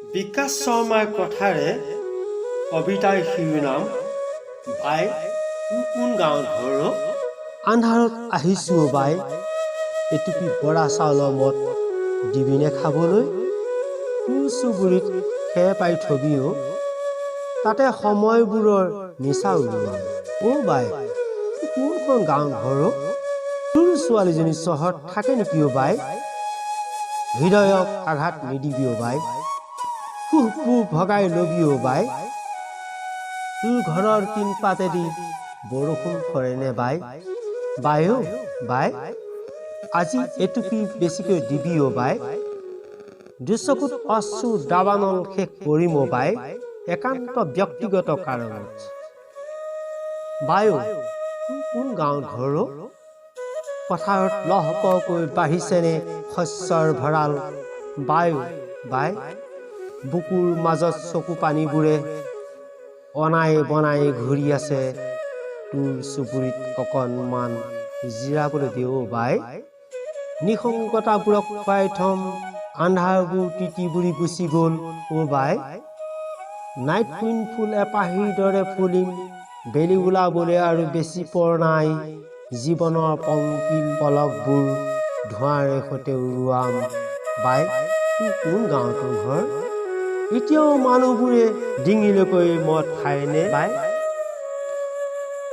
বিকাশ শৰ্মাৰ কথাৰে কবিতাৰ শিৰোনাম বাই কোন গাঁৱত ঘৰ আন্ধাৰত আহিছোঁ বাই এটুপি বৰা চাউলৰ মদ দিবিনে খাবলৈ তোৰ চুবুৰীত খেৰ পাই থবিও তাতে সময়বোৰৰ নিচা উলিয়াম বাই কোনখন গাঁৱত ঘৰ তোৰ ছোৱালীজনী চহৰত থাকে নেকি বাই হৃদয়ক আঘাত নিদিবি বাই কুহকু ভগাই লবি বাই তোৰ ঘৰৰ তিন পাতেদি বৰষুণ পৰেনে বাই বাই আজি এটুপি বেছিকৈ দিবি বাই দুচকুত অশ্ৰু দাবানল শেষ কৰিম বাই একান্ত ব্যক্তিগত কাৰণত বায়ু কোন গাঁৱত ঘৰ পথাৰত লহপহকৈ বাঢ়িছেনে শস্যৰ ভঁৰাল বাই বুকুৰ মাজত চকু পানীবোৰে অনাই বনাই ঘূৰি আছে তোৰ চুবুৰীত অকণমান জিৰাবলৈ দিওঁ বাই নিসংগতাবোৰক খুৱাই থম আন্ধাৰবোৰ তিতি বুৰি গুচি গ'ল বাই নাইট কুইন ফুল এপাহিৰ দৰে ফুলিম বেলি ওলাবলৈ আৰু বেছি পৰ নাই জীৱনৰ পংকিল পলকবোৰ ধোঁৱাৰে সৈতে উৰুৱাম বাই কোন গাঁৱত ঘৰ এতিয়াও মানুহবোৰে ডিঙিলৈকৈ মদ খায়নে বাই